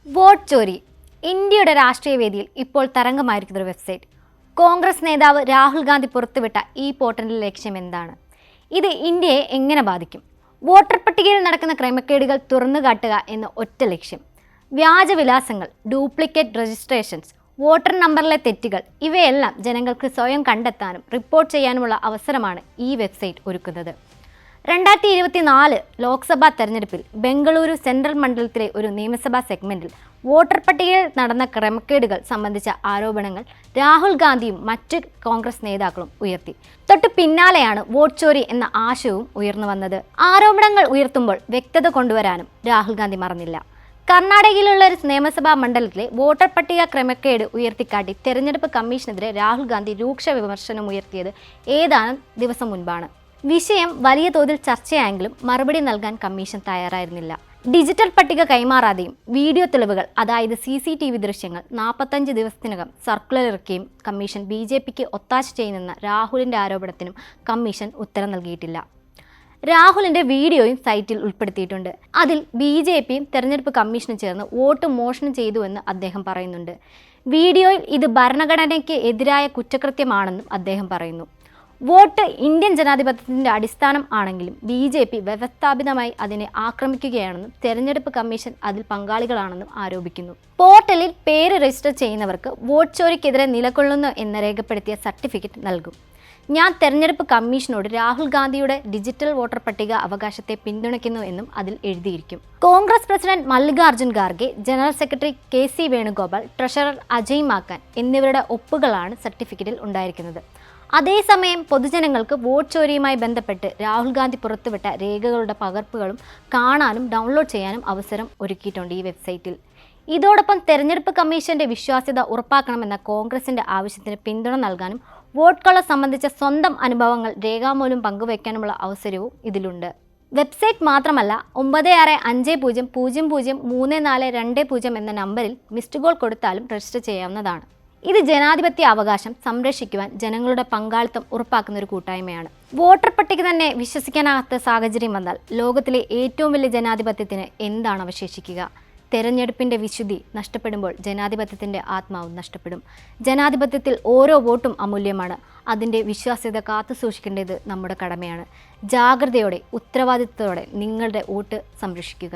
Vote ചോരി ഇന്ത്യയുടെ രാഷ്ട്രീയ വേദിയിൽ ഇപ്പോൾ തരംഗമായിരിക്കുന്ന ഒരു വെബ്സൈറ്റ്. കോൺഗ്രസ് നേതാവ് രാഹുൽ ഗാന്ധി പുറത്തുവിട്ട ഈ പോർട്ടലിന്റെ ലക്ഷ്യം എന്താണ്? ഇത് ഇന്ത്യയെ എങ്ങനെ ബാധിക്കും? വോട്ടർ പട്ടികയിൽ നടക്കുന്ന ക്രമക്കേടുകൾ തുറന്നു കാട്ടുക എന്ന ഒറ്റ ലക്ഷ്യം. വ്യാജവിലാസങ്ങൾ, ഡ്യൂപ്ലിക്കേറ്റ് രജിസ്ട്രേഷൻസ്, വോട്ടർ നമ്പറിലെ തെറ്റുകൾ ഇവയെല്ലാം ജനങ്ങൾക്ക് സ്വയം കണ്ടെത്താനും റിപ്പോർട്ട് ചെയ്യാനുമുള്ള അവസരമാണ് ഈ വെബ്സൈറ്റ് ഒരുക്കുന്നത്. 2024 ലോക്സഭാ തെരഞ്ഞെടുപ്പിൽ ബംഗളൂരു സെൻട്രൽ മണ്ഡലത്തിലെ ഒരു നിയമസഭാ സെഗ്മെന്റിൽ വോട്ടർ പട്ടികയിൽ നടന്ന ക്രമക്കേടുകൾ സംബന്ധിച്ച ആരോപണങ്ങൾ രാഹുൽ ഗാന്ധിയും മറ്റ് കോൺഗ്രസ് നേതാക്കളും ഉയർത്തി. തൊട്ടു പിന്നാലെയാണ് വോട്ട് ചോരി എന്ന ആശയവും ഉയർന്നു വന്നത്. ആരോപണങ്ങൾ ഉയർത്തുമ്പോൾ വ്യക്തത കൊണ്ടുവരാനും രാഹുൽ ഗാന്ധി മറന്നില്ല. കർണാടകയിലുള്ള ഒരു നിയമസഭാ മണ്ഡലത്തിലെ വോട്ടർ പട്ടിക ക്രമക്കേട് ഉയർത്തിക്കാട്ടി തെരഞ്ഞെടുപ്പ് കമ്മീഷനെതിരെ രാഹുൽ ഗാന്ധി രൂക്ഷ വിമർശനം ഉയർത്തിയത് ഏതാനും ദിവസം മുൻപാണ്. വിഷയം വലിയ തോതിൽ ചർച്ചയായെങ്കിലും മറുപടി നൽകാൻ കമ്മീഷൻ തയ്യാറായിരുന്നില്ല. ഡിജിറ്റൽ പട്ടിക കൈമാറാതെയും വീഡിയോ തെളിവുകൾ അതായത് CCTV ദൃശ്യങ്ങൾ 45 ദിവസത്തിനകം സർക്കുലർ ഇറക്കിയും കമ്മീഷൻ BJPക്ക് ഒത്താശ ചെയ്യുന്നെന്ന രാഹുലിൻ്റെ ആരോപണത്തിനും കമ്മീഷൻ ഉത്തരം നൽകിയിട്ടില്ല. രാഹുലിൻ്റെ വീഡിയോയും സൈറ്റിൽ ഉൾപ്പെടുത്തിയിട്ടുണ്ട്. അതിൽ BJPയും തെരഞ്ഞെടുപ്പ് കമ്മീഷനും ചേർന്ന് വോട്ട് മോഷണം ചെയ്തുവെന്ന് അദ്ദേഹം പറയുന്നുണ്ട്. വീഡിയോയിൽ ഇത് ഭരണഘടനയ്ക്ക് എതിരായ കുറ്റകൃത്യമാണെന്നും അദ്ദേഹം പറയുന്നു. വോട്ട് ഇന്ത്യൻ ജനാധിപത്യത്തിൻ്റെ അടിസ്ഥാനം ആണെങ്കിലും BJP വ്യവസ്ഥാപിതമായി അതിനെ ആക്രമിക്കുകയാണെന്നും തെരഞ്ഞെടുപ്പ് കമ്മീഷൻ അതിൽ പങ്കാളികളാണെന്നും ആരോപിക്കുന്നു. പോർട്ടലിൽ പേര് രജിസ്റ്റർ ചെയ്യുന്നവർക്ക് വോട്ട് ചോരിക്കെതിരെ നിലകൊള്ളുന്നു എന്ന് രേഖപ്പെടുത്തിയ സർട്ടിഫിക്കറ്റ് നൽകും. ഞാൻ തെരഞ്ഞെടുപ്പ് കമ്മീഷനോട് രാഹുൽ ഗാന്ധിയുടെ ഡിജിറ്റൽ വോട്ടർ പട്ടിക അവകാശത്തെ പിന്തുണയ്ക്കുന്നു എന്നും അതിൽ എഴുതിയിരിക്കും. Congress president Mallikarjun Kharge, general secretary KC Venugopal, treasurer Ajay Maken എന്നിവരുടെ ഒപ്പുകളാണ് സർട്ടിഫിക്കറ്റിൽ ഉണ്ടായിരിക്കുന്നത്. അതേസമയം പൊതുജനങ്ങൾക്ക് വോട്ട് ചോരിയുമായി ബന്ധപ്പെട്ട് രാഹുൽ ഗാന്ധി പുറത്തുവിട്ട രേഖകളുടെ പകർപ്പുകളും കാണാനും ഡൗൺലോഡ് ചെയ്യാനും അവസരം ഒരുക്കിയിട്ടുണ്ട് ഈ വെബ്സൈറ്റിൽ. ഇതോടൊപ്പം തെരഞ്ഞെടുപ്പ് കമ്മീഷന്റെ വിശ്വാസ്യത ഉറപ്പാക്കണമെന്ന കോൺഗ്രസിന്റെ ആവശ്യത്തിന് പിന്തുണ നൽകാനും വോട്ട് കള സംബന്ധിച്ച സ്വന്തം അനുഭവങ്ങൾ രേഖാമൂലം പങ്കുവയ്ക്കാനുമുള്ള അവസരവും ഇതിലുണ്ട്. വെബ്സൈറ്റ് മാത്രമല്ല, 9650003420 എന്ന നമ്പറിൽ മിസ്ഡ് കോൾ കൊടുത്താലും രജിസ്റ്റർ ചെയ്യാവുന്നതാണ്. ഇത് ജനാധിപത്യ അവകാശം സംരക്ഷിക്കുവാൻ ജനങ്ങളുടെ പങ്കാളിത്തം ഉറപ്പാക്കുന്ന ഒരു കൂട്ടായ്മയാണ്. വോട്ടർ പട്ടിക തന്നെ വിശ്വസിക്കാനാകാത്ത സാഹചര്യം വന്നാൽ ലോകത്തിലെ ഏറ്റവും വലിയ ജനാധിപത്യത്തിന് എന്താണ് അവശേഷിക്കുക? തെരഞ്ഞെടുപ്പിൻ്റെ വിശുദ്ധി നഷ്ടപ്പെടുമ്പോൾ ജനാധിപത്യത്തിൻ്റെ ആത്മാവും നഷ്ടപ്പെടും. ജനാധിപത്യത്തിൽ ഓരോ വോട്ടും അമൂല്യമാണ്. അതിൻ്റെ വിശ്വാസ്യത കാത്തു സൂക്ഷിക്കേണ്ടത് നമ്മുടെ കടമയാണ്. ജാഗ്രതയോടെ, ഉത്തരവാദിത്തത്തോടെ നിങ്ങളുടെ വോട്ട് സംരക്ഷിക്കുക.